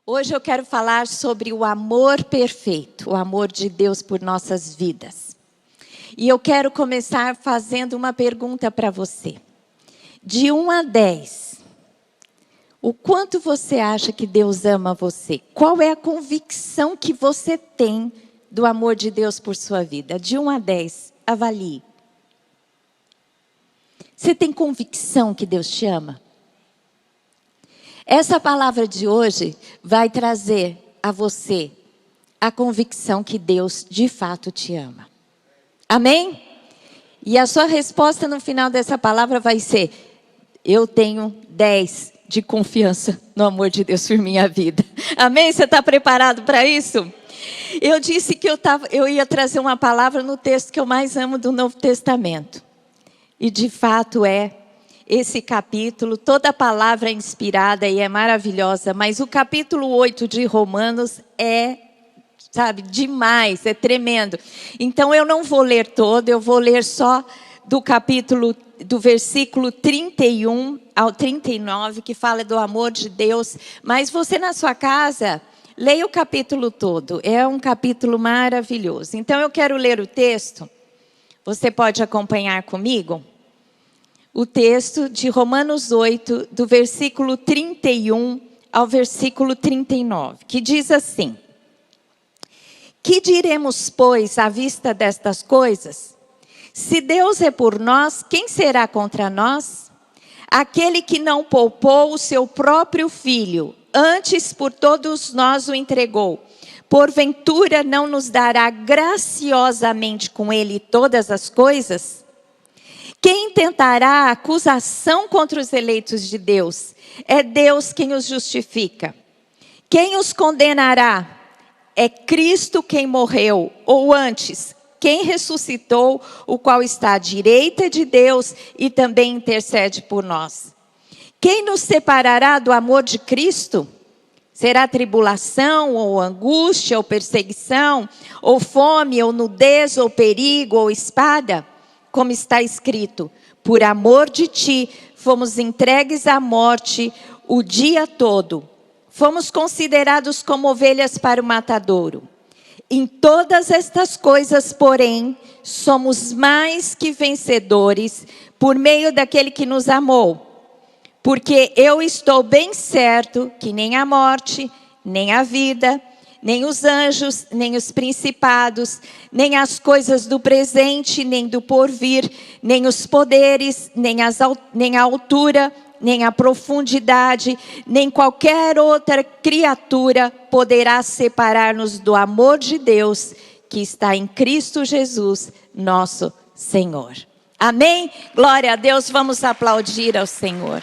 Hoje eu quero falar sobre o amor perfeito, o amor de Deus por nossas vidas. E eu quero começar fazendo uma pergunta para você. De 1 a 10, o quanto você acha que Deus ama você? Qual é a convicção que você tem do amor de Deus por sua vida? De 1 a 10, avalie. Você tem convicção que Deus te ama? Essa palavra de hoje vai trazer a você a convicção que Deus de fato te ama. Amém? E a sua resposta no final dessa palavra vai ser: eu tenho 10 de confiança no amor de Deus por minha vida. Amém? Você está preparado para isso? Eu disse que eu ia trazer uma palavra no texto que eu mais amo do Novo Testamento. E de fato esse capítulo, toda a palavra é inspirada e é maravilhosa, mas o capítulo 8 de Romanos é, demais, é tremendo. Então eu não vou ler todo, eu vou ler só do versículo 31 ao 39, que fala do amor de Deus. Mas você na sua casa, leia o capítulo todo, é um capítulo maravilhoso. Então eu quero ler o texto, você pode acompanhar comigo? O texto de Romanos 8, do versículo 31 ao versículo 39, que diz assim: que diremos, pois, à vista destas coisas? Se Deus é por nós, quem será contra nós? Aquele que não poupou o seu próprio filho, antes por todos nós o entregou, porventura não nos dará graciosamente com ele todas as coisas? Quem tentará acusação contra os eleitos de Deus? É Deus quem os justifica. Quem os condenará? É Cristo quem morreu, ou antes, quem ressuscitou, o qual está à direita de Deus e também intercede por nós. Quem nos separará do amor de Cristo? Será tribulação, ou angústia, ou perseguição, ou fome, ou nudez, ou perigo, ou espada? Como está escrito: por amor de ti, fomos entregues à morte o dia todo. Fomos considerados como ovelhas para o matadouro. Em todas estas coisas, porém, somos mais que vencedores por meio daquele que nos amou. Porque eu estou bem certo que nem a morte, nem a vida, nem os anjos, nem os principados, nem as coisas do presente, nem do porvir, nem os poderes, nem a altura, nem a profundidade, nem qualquer outra criatura poderá separar-nos do amor de Deus que está em Cristo Jesus, nosso Senhor. Amém? Glória a Deus, vamos aplaudir ao Senhor.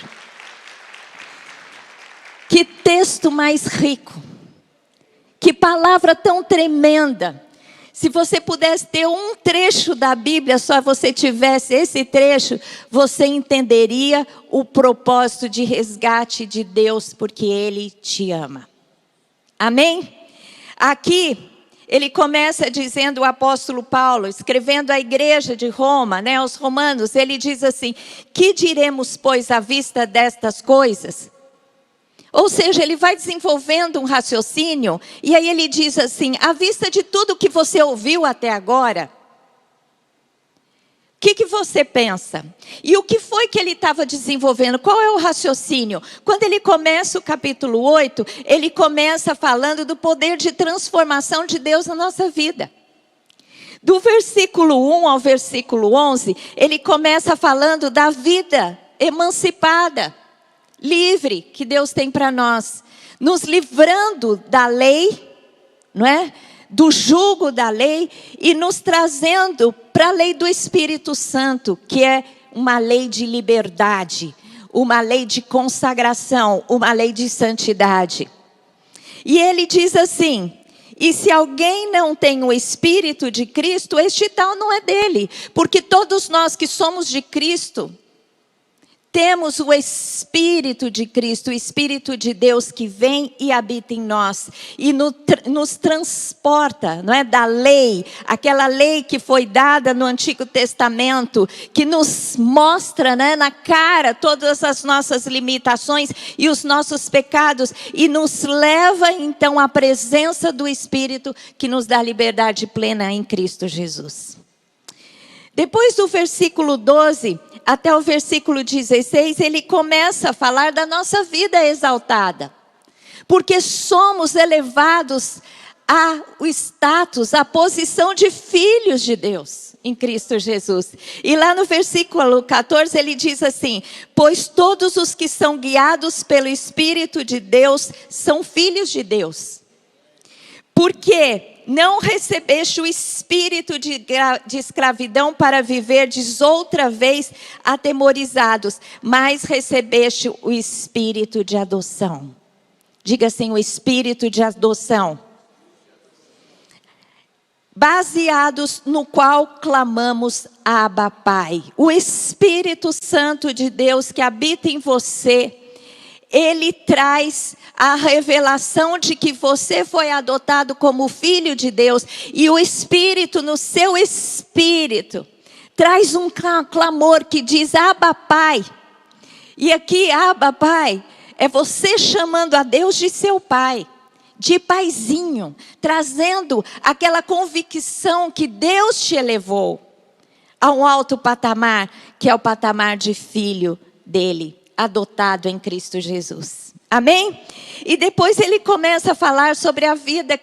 Que texto mais rico. Que palavra tão tremenda. Se você pudesse ter um trecho da Bíblia, só você tivesse esse trecho, você entenderia o propósito de resgate de Deus, porque Ele te ama. Amém? Aqui, ele começa dizendo, o apóstolo Paulo, escrevendo à igreja de Roma, aos romanos, ele diz assim: que diremos, pois, à vista destas coisas? Ou seja, ele vai desenvolvendo um raciocínio, e aí ele diz assim: à vista de tudo que você ouviu até agora, o que você pensa? E o que foi que ele estava desenvolvendo? Qual é o raciocínio? Quando ele começa o capítulo 8, ele começa falando do poder de transformação de Deus na nossa vida. Do versículo 1 ao versículo 11, ele começa falando da vida emancipada, livre que Deus tem para nós, nos livrando da lei, não é? Do jugo da lei, e nos trazendo para a lei do Espírito Santo, que é uma lei de liberdade, uma lei de consagração, uma lei de santidade. E ele diz assim: e se alguém não tem o Espírito de Cristo, este tal não é dele, porque todos nós que somos de Cristo temos o Espírito de Cristo, o Espírito de Deus que vem e habita em nós e nos transporta, não é, da lei, aquela lei que foi dada no Antigo Testamento, que nos mostra, né, na cara todas as nossas limitações e os nossos pecados e nos leva então à presença do Espírito que nos dá liberdade plena em Cristo Jesus. Depois do versículo 12 até o versículo 16, ele começa a falar da nossa vida exaltada. Porque somos elevados ao status, à posição de filhos de Deus em Cristo Jesus. E lá no versículo 14 ele diz assim: pois todos os que são guiados pelo Espírito de Deus são filhos de Deus. Porque não recebeste o espírito de escravidão para viverdes outra vez atemorizados, mas recebeste o espírito de adoção. Diga assim, o espírito de adoção. Baseados no qual clamamos Abba, Pai. O Espírito Santo de Deus que habita em você, ele traz a revelação de que você foi adotado como filho de Deus. E o Espírito, no seu espírito, traz um clamor que diz Abba, Pai. E aqui, Abba, Pai, é você chamando a Deus de seu Pai, de paizinho, trazendo aquela convicção que Deus te elevou a um alto patamar, que é o patamar de filho dele, adotado em Cristo Jesus. Amém? E depois ele começa a falar sobre a vida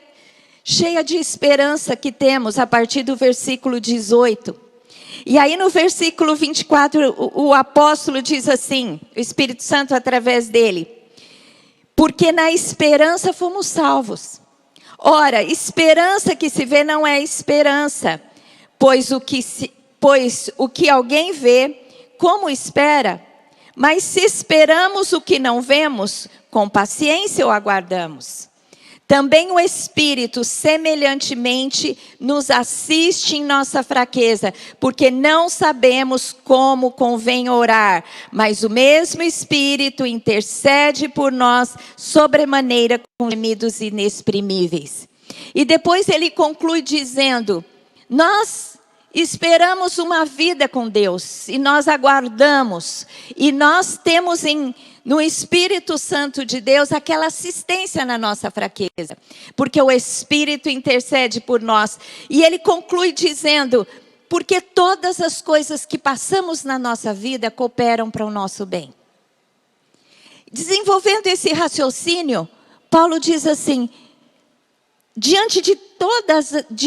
cheia de esperança que temos a partir do versículo 18. E aí no versículo 24 o apóstolo diz assim, o Espírito Santo através dele: porque na esperança fomos salvos. Ora, esperança que se vê não é esperança, pois o que alguém vê, como espera? Mas se esperamos o que não vemos, com paciência o aguardamos. Também o Espírito, semelhantemente, nos assiste em nossa fraqueza, porque não sabemos como convém orar, mas o mesmo Espírito intercede por nós sobremaneira com gemidos inexprimíveis. E depois ele conclui dizendo: nós esperamos uma vida com Deus e nós aguardamos e nós temos no Espírito Santo de Deus aquela assistência na nossa fraqueza, porque o Espírito intercede por nós. E ele conclui dizendo: porque todas as coisas que passamos na nossa vida cooperam para o nosso bem. Desenvolvendo esse raciocínio, Paulo diz assim: diante de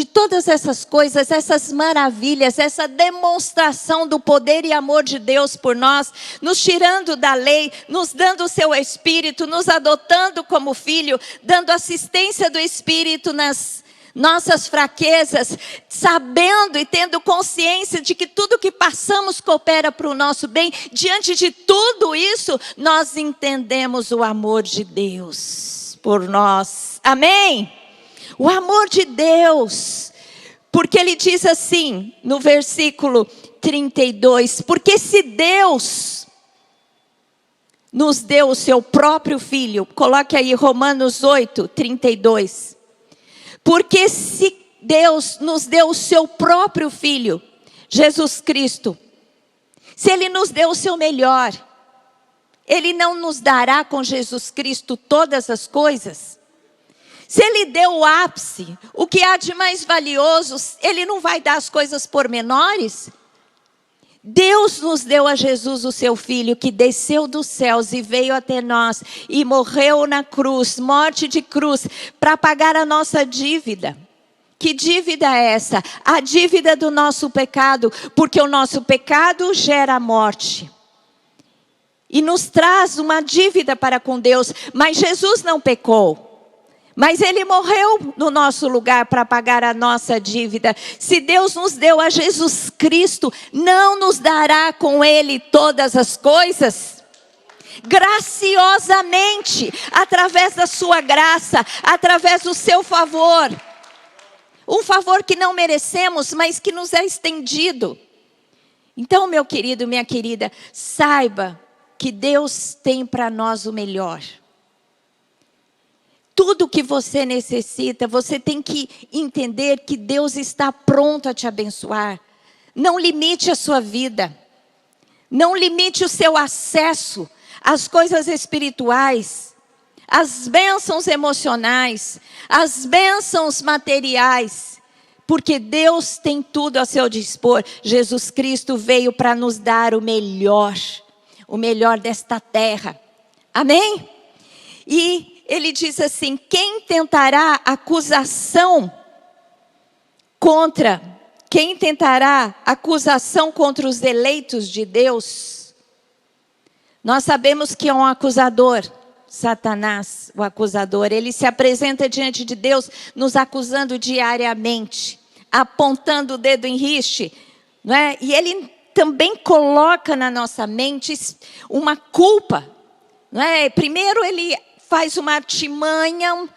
todas essas coisas, essas maravilhas, essa demonstração do poder e amor de Deus por nós, nos tirando da lei, nos dando o seu Espírito, nos adotando como filho, dando assistência do Espírito nas nossas fraquezas, sabendo e tendo consciência de que tudo que passamos coopera para o nosso bem. Diante de tudo isso, nós entendemos o amor de Deus por nós. Amém? O amor de Deus, porque ele diz assim, no versículo 32, porque se Deus nos deu o seu próprio Filho, coloque aí Romanos 8, 32, porque se Deus nos deu o seu próprio Filho, Jesus Cristo, se Ele nos deu o seu melhor, Ele não nos dará com Jesus Cristo todas as coisas? Se Ele deu o ápice, o que há de mais valioso, Ele não vai dar as coisas pormenores? Deus nos deu a Jesus, o seu Filho, que desceu dos céus e veio até nós e morreu na cruz, morte de cruz, para pagar a nossa dívida. Que dívida é essa? A dívida do nosso pecado, porque o nosso pecado gera morte. E nos traz uma dívida para com Deus, mas Jesus não pecou. Mas Ele morreu no nosso lugar para pagar a nossa dívida. Se Deus nos deu a Jesus Cristo, não nos dará com Ele todas as coisas? Graciosamente, através da sua graça, através do seu favor. Um favor que não merecemos, mas que nos é estendido. Então, meu querido, minha querida, saiba que Deus tem para nós o melhor. Tudo que você necessita, você tem que entender que Deus está pronto a te abençoar. Não limite a sua vida. Não limite o seu acesso às coisas espirituais, às bênçãos emocionais, às bênçãos materiais. Porque Deus tem tudo a seu dispor. Jesus Cristo veio para nos dar o melhor desta terra. Amém? E ele diz assim: quem tentará acusação contra os eleitos de Deus? Nós sabemos que é um acusador, Satanás, o acusador. Ele se apresenta diante de Deus nos acusando diariamente, apontando o dedo em riste, não é? E ele também coloca na nossa mente uma culpa, não é? Primeiro ele faz uma artimanha,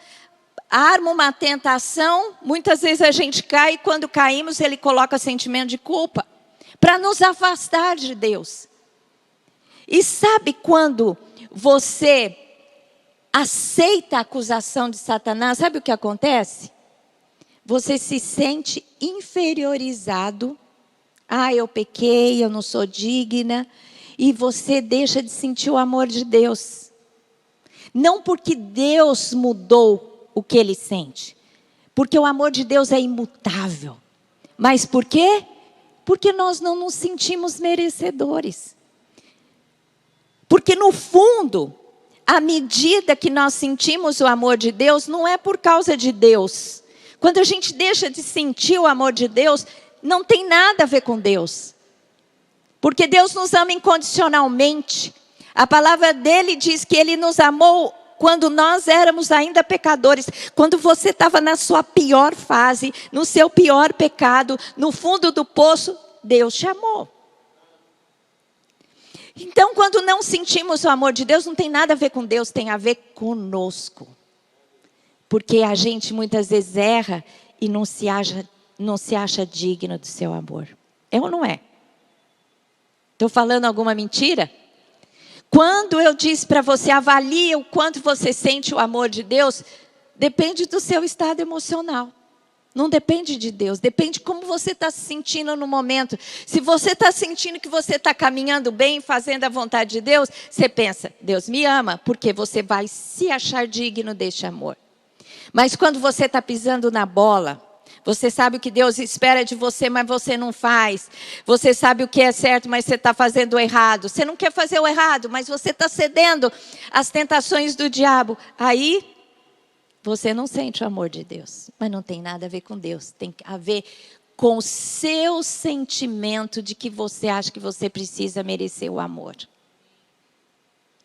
arma uma tentação. Muitas vezes a gente cai e quando caímos ele coloca sentimento de culpa para nos afastar de Deus. E sabe quando você aceita a acusação de Satanás, sabe o que acontece? Você se sente inferiorizado. Eu pequei, eu não sou digna. E você deixa de sentir o amor de Deus. Não porque Deus mudou o que ele sente. Porque o amor de Deus é imutável. Mas por quê? Porque nós não nos sentimos merecedores. Porque no fundo, à medida que nós sentimos o amor de Deus, não é por causa de Deus. Quando a gente deixa de sentir o amor de Deus, não tem nada a ver com Deus. Porque Deus nos ama incondicionalmente. A palavra dele diz que ele nos amou quando nós éramos ainda pecadores. Quando você estava na sua pior fase, no seu pior pecado, no fundo do poço, Deus te amou. Então, quando não sentimos o amor de Deus, não tem nada a ver com Deus, tem a ver conosco. Porque a gente muitas vezes erra e não se acha digno do seu amor. É ou não é? Estou falando alguma mentira? Quando eu disse para você, avalie o quanto você sente o amor de Deus, depende do seu estado emocional. Não depende de Deus, depende de como você está se sentindo no momento. Se você está sentindo que você está caminhando bem, fazendo a vontade de Deus, você pensa, Deus me ama, porque você vai se achar digno deste amor. Mas quando você está pisando na bola, você sabe o que Deus espera de você, mas você não faz. Você sabe o que é certo, mas você está fazendo o errado. Você não quer fazer o errado, mas você está cedendo às tentações do diabo. Aí, você não sente o amor de Deus. Mas não tem nada a ver com Deus. Tem a ver com o seu sentimento de que você acha que você precisa merecer o amor.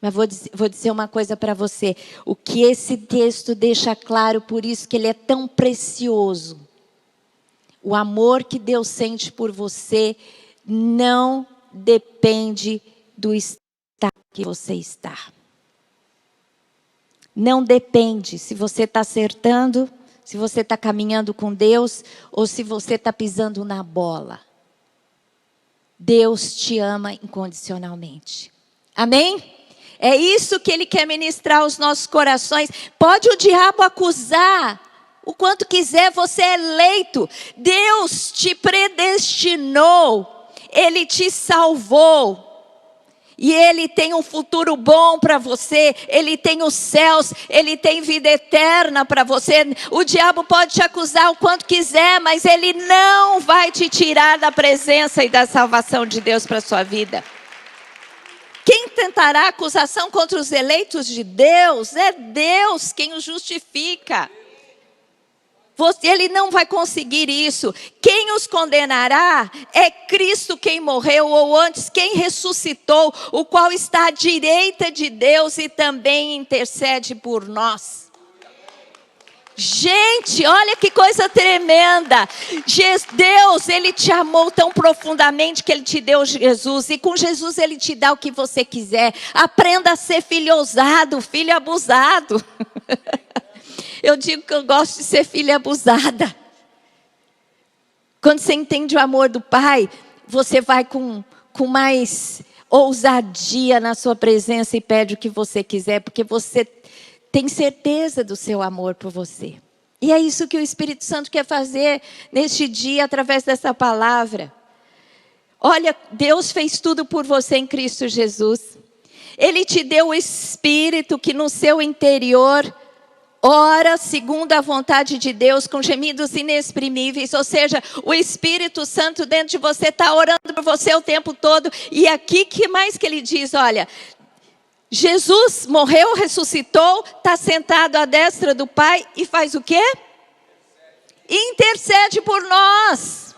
Mas vou dizer uma coisa para você. O que esse texto deixa claro, por isso que ele é tão precioso. O amor que Deus sente por você não depende do estado que você está. Não depende se você está acertando, se você está caminhando com Deus ou se você está pisando na bola. Deus te ama incondicionalmente. Amém? É isso que Ele quer ministrar aos nossos corações. Pode o diabo acusar o quanto quiser, você é eleito. Deus te predestinou. Ele te salvou. E Ele tem um futuro bom para você. Ele tem os céus. Ele tem vida eterna para você. O diabo pode te acusar o quanto quiser, mas ele não vai te tirar da presença e da salvação de Deus para a sua vida. Quem tentará acusação contra os eleitos de Deus? É Deus quem os justifica. Ele não vai conseguir isso. Quem os condenará é Cristo quem morreu, ou antes, quem ressuscitou, o qual está à direita de Deus e também intercede por nós. Gente, olha que coisa tremenda. Deus, Ele te amou tão profundamente que Ele te deu Jesus. E com Jesus Ele te dá o que você quiser. Aprenda a ser filho ousado, filho abusado. Eu digo que eu gosto de ser filha abusada. Quando você entende o amor do Pai, você vai com mais ousadia na sua presença e pede o que você quiser, porque você tem certeza do seu amor por você. E é isso que o Espírito Santo quer fazer neste dia, através dessa palavra. Olha, Deus fez tudo por você em Cristo Jesus. Ele te deu o Espírito que no seu interior ora segundo a vontade de Deus, com gemidos inexprimíveis. Ou seja, o Espírito Santo dentro de você está orando por você o tempo todo. E aqui, que mais que ele diz? Olha, Jesus morreu, ressuscitou, está sentado à destra do Pai e faz o quê? Intercede por nós.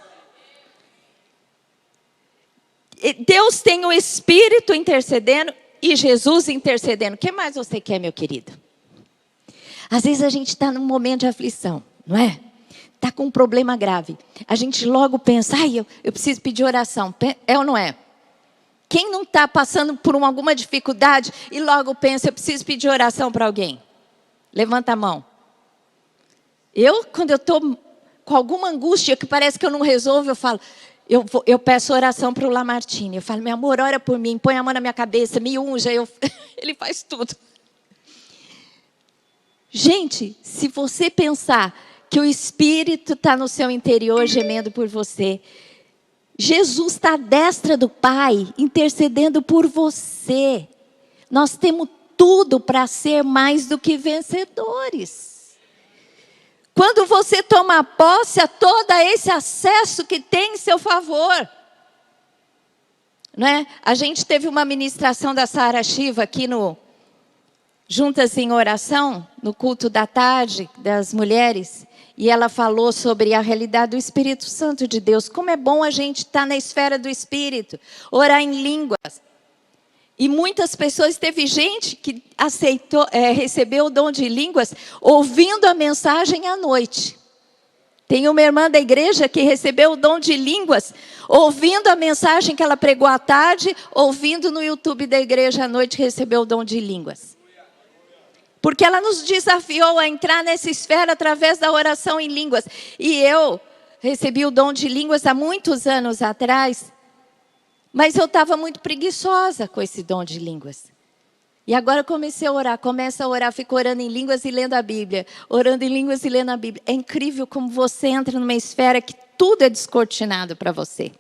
Deus tem o Espírito intercedendo e Jesus intercedendo. O que mais você quer, meu querido? Às vezes a gente está num momento de aflição, não é? Está com um problema grave. A gente logo pensa, eu preciso pedir oração. É ou não é? Quem não está passando por alguma dificuldade e logo pensa, eu preciso pedir oração para alguém? Levanta a mão. Quando eu estou com alguma angústia que parece que eu não resolvo, eu falo, eu peço oração para o Lamartine. Eu falo, meu amor, ora por mim, põe a mão na minha cabeça, me unja. Ele faz tudo. Gente, se você pensar que o Espírito está no seu interior gemendo por você, Jesus está à destra do Pai, intercedendo por você. Nós temos tudo para ser mais do que vencedores. Quando você toma posse a todo esse acesso que tem em seu favor. Não é? A gente teve uma ministração da Sara Shiva aqui Juntas em Oração, no culto da tarde das mulheres. E ela falou sobre a realidade do Espírito Santo de Deus. Como é bom a gente estar na esfera do Espírito, orar em línguas. E muitas pessoas, teve gente que recebeu o dom de línguas ouvindo a mensagem à noite. Tem uma irmã da igreja que recebeu o dom de línguas, ouvindo a mensagem que ela pregou à tarde, ouvindo no YouTube da igreja à noite, recebeu o dom de línguas. Porque ela nos desafiou a entrar nessa esfera através da oração em línguas. E eu recebi o dom de línguas há muitos anos atrás, mas eu estava muito preguiçosa com esse dom de línguas. E agora eu comecei a orar, fico orando em línguas e lendo a Bíblia. Orando em línguas e lendo a Bíblia. É incrível como você entra numa esfera que tudo é descortinado para você.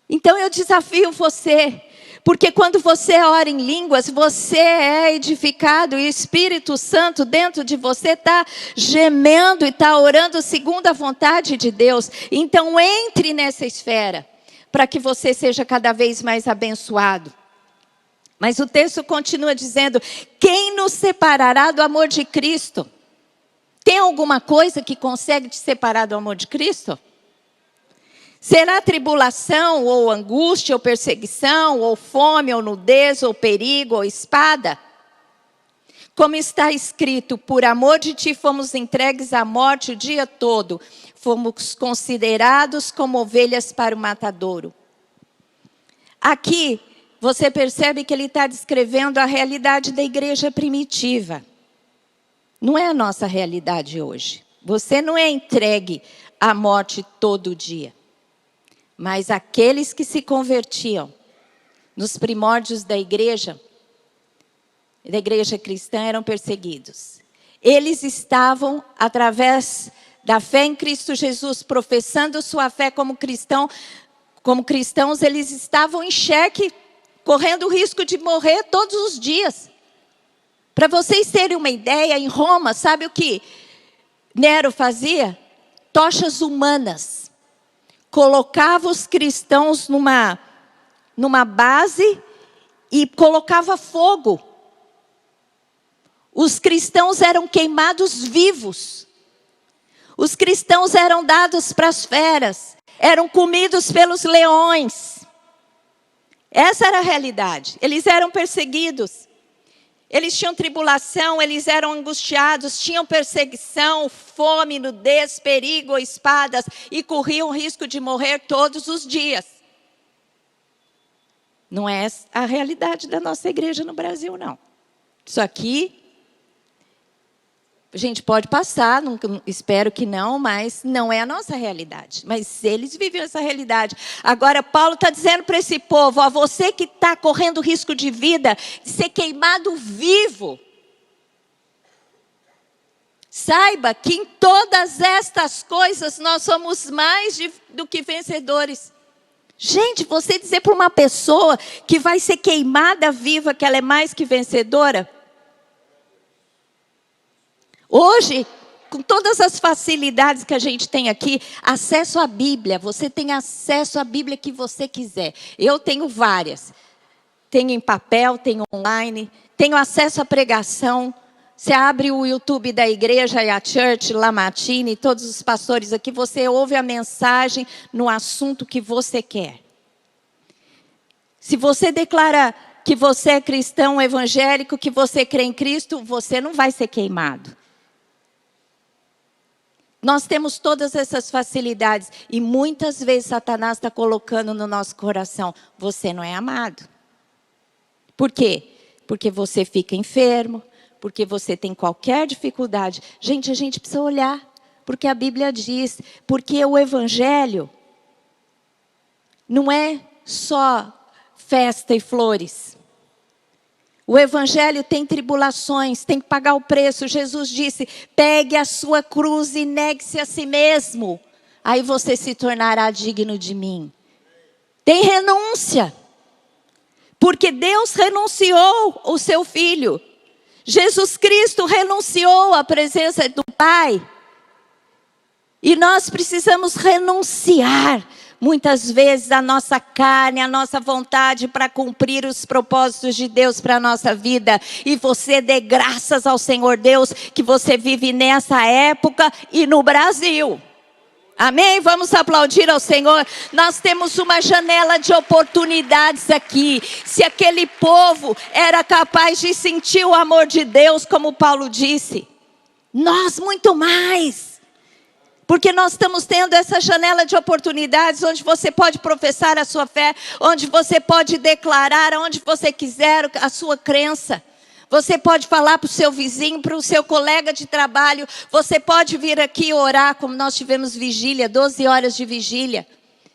Então eu desafio você, porque quando você ora em línguas, você é edificado e o Espírito Santo dentro de você está gemendo e está orando segundo a vontade de Deus. Então entre nessa esfera, para que você seja cada vez mais abençoado. Mas o texto continua dizendo, quem nos separará do amor de Cristo? Tem alguma coisa que consegue te separar do amor de Cristo? Será tribulação, ou angústia, ou perseguição, ou fome, ou nudez, ou perigo, ou espada? Como está escrito, por amor de ti fomos entregues à morte o dia todo. Fomos considerados como ovelhas para o matadouro. Aqui, você percebe que ele está descrevendo a realidade da igreja primitiva. Não é a nossa realidade hoje. Você não é entregue à morte todo dia. Mas aqueles que se convertiam nos primórdios da igreja cristã, eram perseguidos. Eles estavam, através da fé em Cristo Jesus, professando sua fé como cristãos, eles estavam em xeque, correndo o risco de morrer todos os dias. Para vocês terem uma ideia, em Roma, sabe o que Nero fazia? Tochas humanas. Colocava os cristãos numa base e colocava fogo. Os cristãos eram queimados vivos. Os cristãos eram dados para as feras. Eram comidos pelos leões. Essa era a realidade. Eles eram perseguidos. Eles tinham tribulação, eles eram angustiados, tinham perseguição, fome, nudez, perigo, espadas, e corriam o risco de morrer todos os dias. Não é a realidade da nossa igreja no Brasil, não. Isso aqui A gente pode passar, espero que não, mas não é a nossa realidade. Mas eles vivem essa realidade. Agora, Paulo está dizendo para esse povo, ó, você que está correndo risco de vida, de ser queimado vivo, saiba que em todas estas coisas nós somos mais do que vencedores. Gente, você dizer para uma pessoa que vai ser queimada viva que ela é mais que vencedora. Hoje, com todas as facilidades que a gente tem aqui, acesso à Bíblia, você tem acesso à Bíblia que você quiser. Eu tenho várias. Tenho em papel, tenho online, tenho acesso à pregação. Você abre o YouTube da igreja e a Church, Lamartine, todos os pastores aqui, você ouve a mensagem no assunto que você quer. Se você declara que você é cristão evangélico, que você crê em Cristo, você não vai ser queimado. Nós temos todas essas facilidades e muitas vezes Satanás está colocando no nosso coração, você não é amado. Por quê? Porque você fica enfermo, porque você tem qualquer dificuldade. Gente, a gente precisa olhar, porque a Bíblia diz, porque o Evangelho não é só festa e flores. O Evangelho tem tribulações, tem que pagar o preço. Jesus disse, pegue a sua cruz e negue-se a si mesmo. Aí você se tornará digno de mim. Tem renúncia. Porque Deus renunciou o seu Filho. Jesus Cristo renunciou à presença do Pai. E nós precisamos renunciar. Muitas vezes a nossa carne, a nossa vontade para cumprir os propósitos de Deus para a nossa vida. E você dê graças ao Senhor Deus que você vive nessa época e no Brasil. Amém? Vamos aplaudir ao Senhor. Nós temos uma janela de oportunidades aqui. Se aquele povo era capaz de sentir o amor de Deus, como Paulo disse, nós muito mais. Porque nós estamos tendo essa janela de oportunidades onde você pode professar a sua fé, onde você pode declarar onde você quiser a sua crença. Você pode falar para o seu vizinho, para o seu colega de trabalho. Você pode vir aqui orar, como nós tivemos vigília, 12 horas de vigília.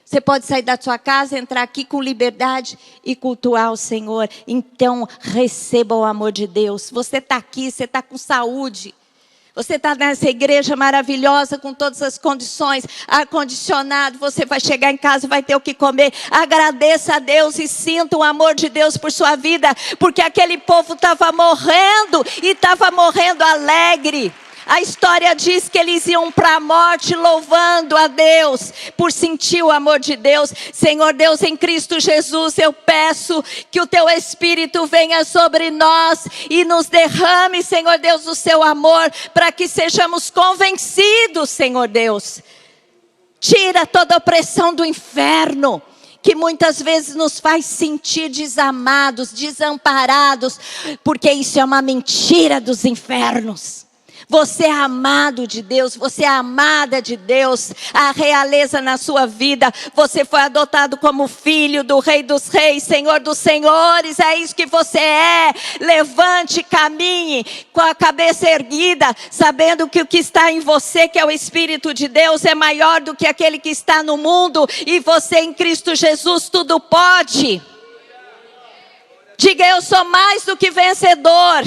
Você pode sair da sua casa, entrar aqui com liberdade e cultuar o Senhor. Então, receba o amor de Deus. Você está aqui, você está com saúde. Você está nessa igreja maravilhosa com todas as condições, ar-condicionado, você vai chegar em casa e vai ter o que comer. Agradeça a Deus e sinta o amor de Deus por sua vida, porque aquele povo estava morrendo e estava morrendo alegre. A história diz que eles iam para a morte louvando a Deus por sentir o amor de Deus. Senhor Deus, em Cristo Jesus, eu peço que o Teu Espírito venha sobre nós e nos derrame, Senhor Deus, o Seu amor, para que sejamos convencidos, Senhor Deus. Tira toda a opressão do inferno, que muitas vezes nos faz sentir desamados, desamparados, porque isso é uma mentira dos infernos. Você é amado de Deus, você é amada de Deus, a realeza na sua vida, você foi adotado como filho do Rei dos Reis, Senhor dos Senhores, é isso que você é. Levante, caminhe com a cabeça erguida, sabendo que o que está em você, que é o Espírito de Deus, é maior do que aquele que está no mundo, e você em Cristo Jesus tudo pode. Diga, eu sou mais do que vencedor.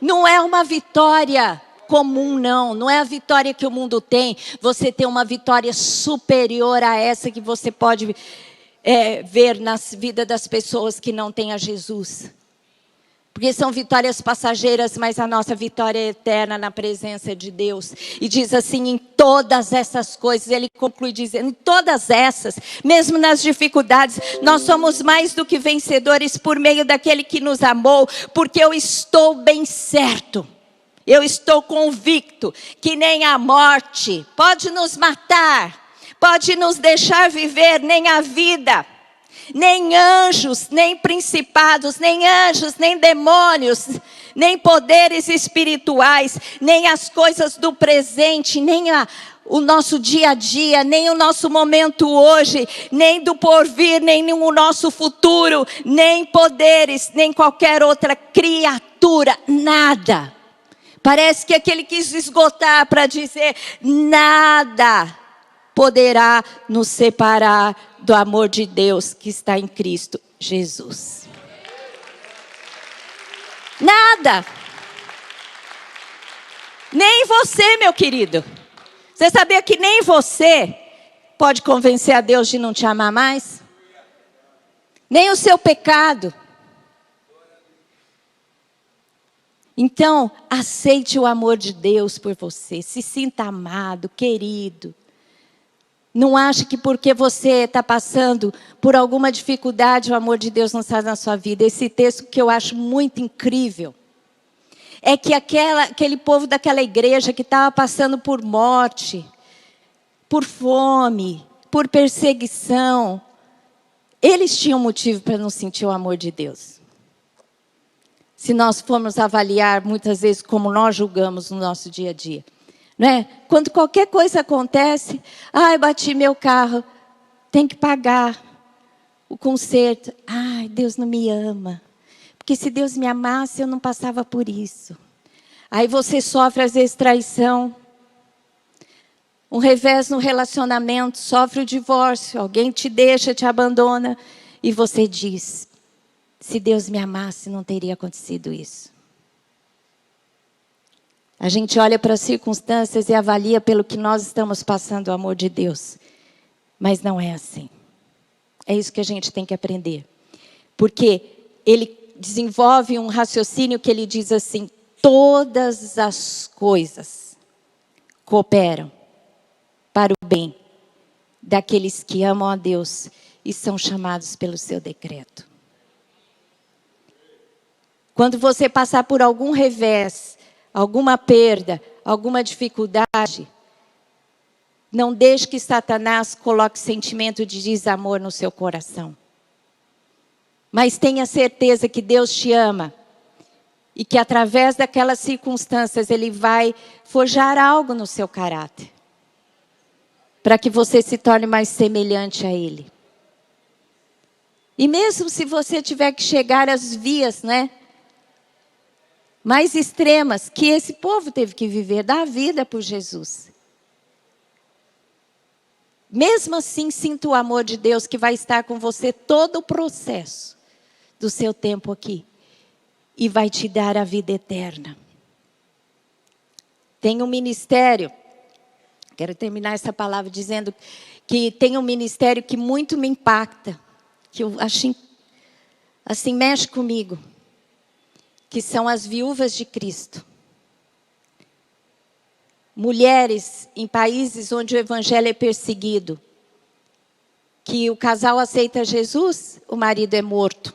Não é uma vitória comum, não é a vitória que o mundo tem. Você tem uma vitória superior a essa que você pode ver na vida das pessoas que não têm a Jesus. Porque são vitórias passageiras, mas a nossa vitória é eterna na presença de Deus. E diz assim, em todas essas coisas, ele conclui dizendo, em todas essas, mesmo nas dificuldades, nós somos mais do que vencedores por meio daquele que nos amou, porque eu estou bem certo. Eu estou convicto que nem a morte pode nos matar, pode nos deixar viver, nem a vida. Nem anjos, nem principados, nem anjos, nem demônios, nem poderes espirituais, nem as coisas do presente, nem o nosso dia a dia, nem o nosso momento hoje, nem do porvir, nem o nosso futuro, nem poderes, nem qualquer outra criatura, nada Parece que aquele quis esgotar para dizer: nada poderá nos separar do amor de Deus que está em Cristo Jesus. Nada. Nem você, meu querido. Você sabia que nem você pode convencer a Deus de não te amar mais? Nem o seu pecado. Então, aceite o amor de Deus por você. Se sinta amado, querido. Não ache que porque você está passando por alguma dificuldade, o amor de Deus não está na sua vida. Esse texto que eu acho muito incrível é que aquele povo daquela igreja que estava passando por morte, por fome, por perseguição, eles tinham motivo para não sentir o amor de Deus. Se nós formos avaliar muitas vezes como nós julgamos no nosso dia a dia. Não é? Quando qualquer coisa acontece, eu bati meu carro, tem que pagar o conserto. Deus não me ama. Porque se Deus me amasse, eu não passava por isso. Aí você sofre às vezes traição. Um revés no relacionamento, sofre o divórcio. Alguém te deixa, te abandona. E você diz: se Deus me amasse, não teria acontecido isso. A gente olha para as circunstâncias e avalia pelo que nós estamos passando o amor de Deus. Mas não é assim. É isso que a gente tem que aprender. Porque ele desenvolve um raciocínio que ele diz assim: todas as coisas cooperam para o bem daqueles que amam a Deus e são chamados pelo seu decreto. Quando você passar por algum revés, alguma perda, alguma dificuldade, não deixe que Satanás coloque sentimento de desamor no seu coração. Mas tenha certeza que Deus te ama e que através daquelas circunstâncias Ele vai forjar algo no seu caráter, para que você se torne mais semelhante a Ele. E mesmo se você tiver que chegar às vias, mais extremas que esse povo teve que viver, dar a vida por Jesus. Mesmo assim, sinta o amor de Deus que vai estar com você todo o processo do seu tempo aqui. E vai te dar a vida eterna. Tem um ministério, quero terminar essa palavra dizendo que tem um ministério que muito me impacta, que eu acho, assim, mexe comigo. Que são as viúvas de Cristo. Mulheres em países onde o evangelho é perseguido. Que o casal aceita Jesus, o marido é morto.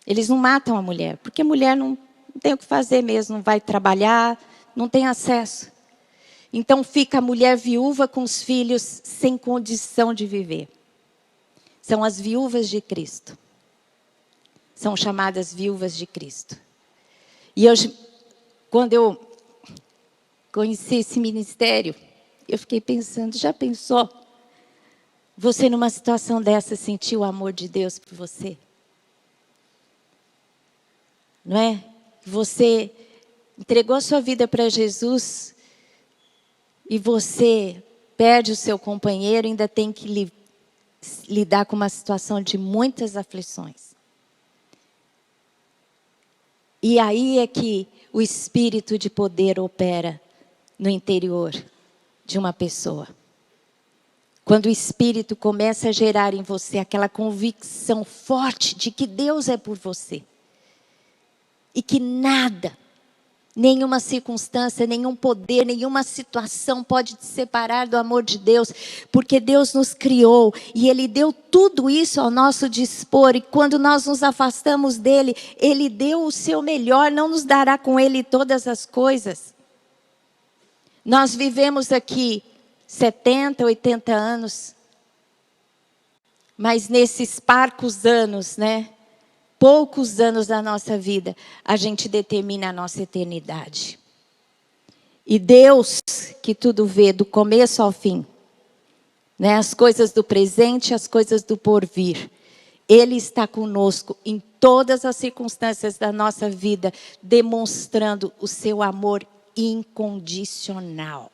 Eles não matam a mulher, porque a mulher não tem o que fazer mesmo, não vai trabalhar, não tem acesso. Então fica a mulher viúva com os filhos sem condição de viver. São as viúvas de Cristo. São chamadas viúvas de Cristo. E hoje, quando eu conheci esse ministério, eu fiquei pensando: já pensou? Você numa situação dessa sentiu o amor de Deus por você? Não é? Você entregou a sua vida para Jesus e você perde o seu companheiro e ainda tem que lidar com uma situação de muitas aflições. E aí é que o espírito de poder opera no interior de uma pessoa. Quando o espírito começa a gerar em você aquela convicção forte de que Deus é por você. E que nada, nenhuma circunstância, nenhum poder, nenhuma situação pode te separar do amor de Deus. Porque Deus nos criou e Ele deu tudo isso ao nosso dispor. E quando nós nos afastamos dEle, Ele deu o seu melhor, não nos dará com Ele todas as coisas. Nós vivemos aqui 70, 80 anos. Mas nesses parcos anos, poucos anos da nossa vida, a gente determina a nossa eternidade. E Deus, que tudo vê do começo ao fim, as coisas do presente, as coisas do porvir, Ele está conosco em todas as circunstâncias da nossa vida, demonstrando o seu amor incondicional.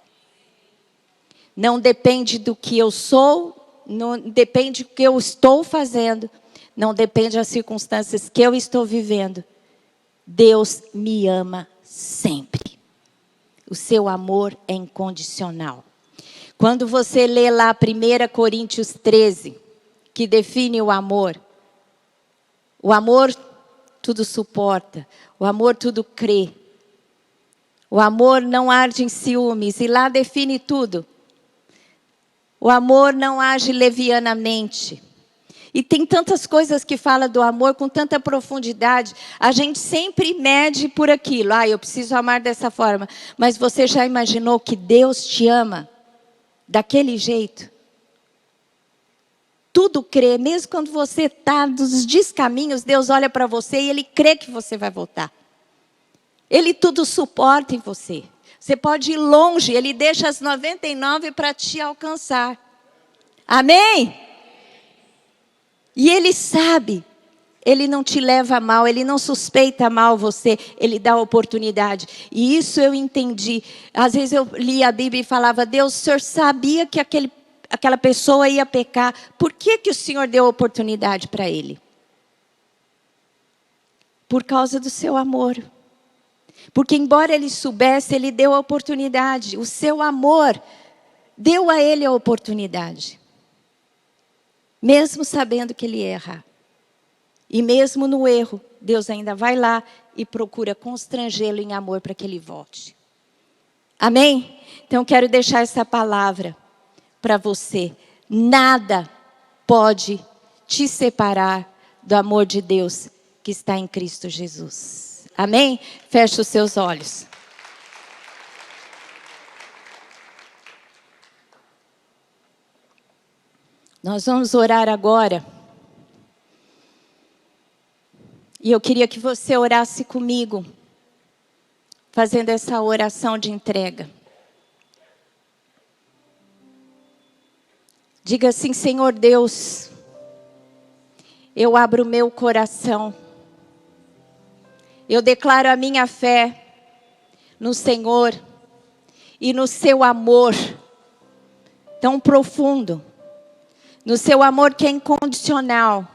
Não depende do que eu sou, não depende do que eu estou fazendo, não depende das circunstâncias que eu estou vivendo. Deus me ama sempre. O seu amor é incondicional. Quando você lê lá 1 Coríntios 13, que define o amor tudo suporta, o amor tudo crê. O amor não arde em ciúmes, e lá define tudo. O amor não age levianamente. E tem tantas coisas que fala do amor com tanta profundidade. A gente sempre mede por aquilo. Eu preciso amar dessa forma. Mas você já imaginou que Deus te ama daquele jeito? Tudo crê. Mesmo quando você está nos descaminhos, Deus olha para você e Ele crê que você vai voltar. Ele tudo suporta em você. Você pode ir longe, Ele deixa as 99 para te alcançar. Amém? E Ele sabe, Ele não te leva a mal, Ele não suspeita mal você, Ele dá oportunidade. E isso eu entendi. Às vezes eu lia a Bíblia e falava, Deus, o Senhor sabia que aquela pessoa ia pecar. Por que o Senhor deu oportunidade para ele? Por causa do seu amor. Porque embora ele soubesse, ele deu a oportunidade. O seu amor deu a ele a oportunidade. Mesmo sabendo que ele ia errar. E mesmo no erro, Deus ainda vai lá e procura constrangê-lo em amor para que ele volte. Amém? Então quero deixar essa palavra para você. Nada pode te separar do amor de Deus que está em Cristo Jesus. Amém? Feche os seus olhos. Nós vamos orar agora. E eu queria que você orasse comigo, fazendo essa oração de entrega. Diga assim, Senhor Deus, eu abro o meu coração. Eu declaro a minha fé no Senhor e no seu amor tão profundo. No seu amor que é incondicional.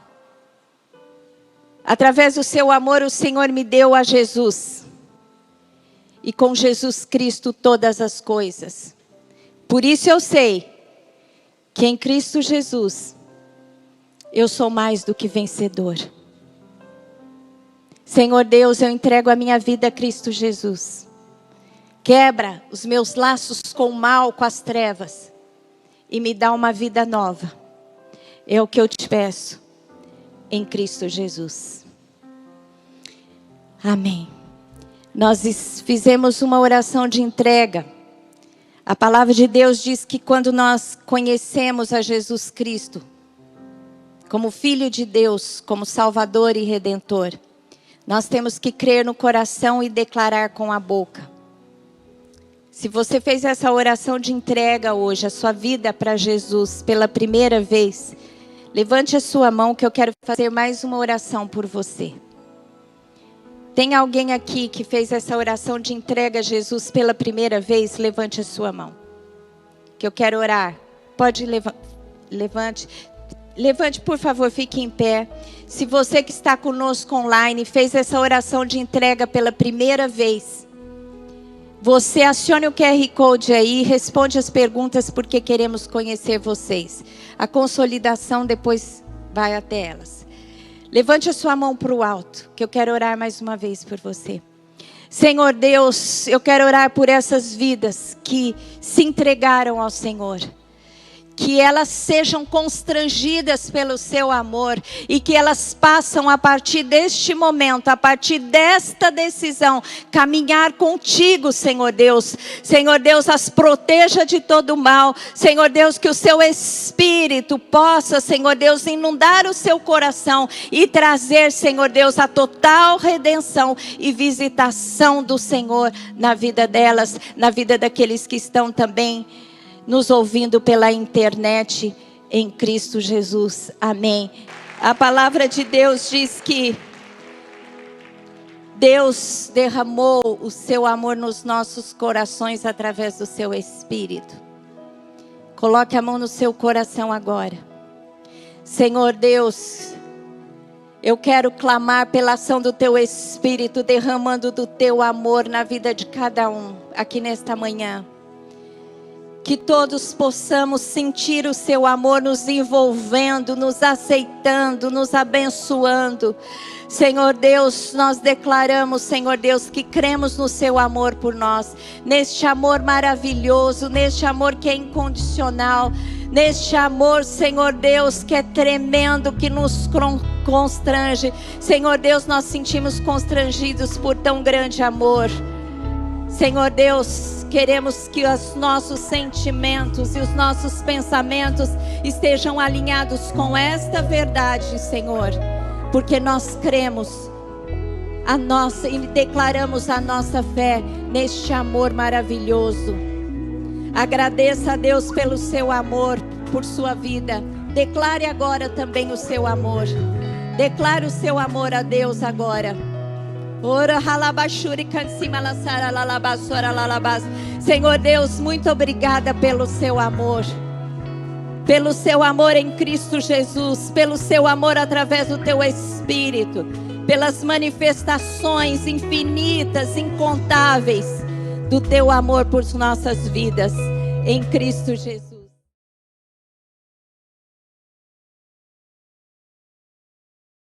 Através do seu amor, o Senhor me deu a Jesus. E com Jesus Cristo todas as coisas. Por isso eu sei que em Cristo Jesus, eu sou mais do que vencedor. Senhor Deus, eu entrego a minha vida a Cristo Jesus. Quebra os meus laços com o mal, com as trevas. E me dá uma vida nova. É o que eu te peço, em Cristo Jesus. Amém. Nós fizemos uma oração de entrega. A palavra de Deus diz que quando nós conhecemos a Jesus Cristo, como Filho de Deus, como Salvador e Redentor, nós temos que crer no coração e declarar com a boca. Se você fez essa oração de entrega hoje, a sua vida para Jesus pela primeira vez, levante a sua mão que eu quero fazer mais uma oração por você. Tem alguém aqui que fez essa oração de entrega a Jesus pela primeira vez? Levante a sua mão. Que eu quero orar. Pode levante. Levante, por favor, fique em pé. Se você que está conosco online fez essa oração de entrega pela primeira vez, você acione o QR Code aí e responde as perguntas porque queremos conhecer vocês. A consolidação depois vai até elas. Levante a sua mão para o alto, que eu quero orar mais uma vez por você. Senhor Deus, eu quero orar por essas vidas que se entregaram ao Senhor. Que elas sejam constrangidas pelo seu amor e que elas passam a partir deste momento, a partir desta decisão, caminhar contigo, Senhor Deus. Senhor Deus, as proteja de todo mal. Senhor Deus, que o seu Espírito possa, Senhor Deus, inundar o seu coração e trazer, Senhor Deus, a total redenção e visitação do Senhor na vida delas, na vida daqueles que estão também nos ouvindo pela internet em Cristo Jesus. Amém. A palavra de Deus diz que Deus derramou o seu amor nos nossos corações através do seu Espírito. Coloque a mão no seu coração agora. Senhor Deus, eu quero clamar pela ação do teu Espírito, derramando do teu amor na vida de cada um aqui nesta manhã. Que todos possamos sentir o seu amor nos envolvendo, nos aceitando, nos abençoando. Senhor Deus, nós declaramos, Senhor Deus, que cremos no seu amor por nós. Neste amor maravilhoso, neste amor que é incondicional. Neste amor, Senhor Deus, que é tremendo, que nos constrange. Senhor Deus, nós sentimos constrangidos por tão grande amor. Senhor Deus, queremos que os nossos sentimentos e os nossos pensamentos estejam alinhados com esta verdade, Senhor. Porque nós cremos e declaramos a nossa fé neste amor maravilhoso. Agradeça a Deus pelo seu amor, por sua vida. Declare agora também o seu amor. Declare o seu amor a Deus agora. Senhor Deus, muito obrigada pelo seu amor. Pelo seu amor em Cristo Jesus, pelo seu amor através do teu Espírito, pelas manifestações infinitas, incontáveis do teu amor por nossas vidas, em Cristo Jesus.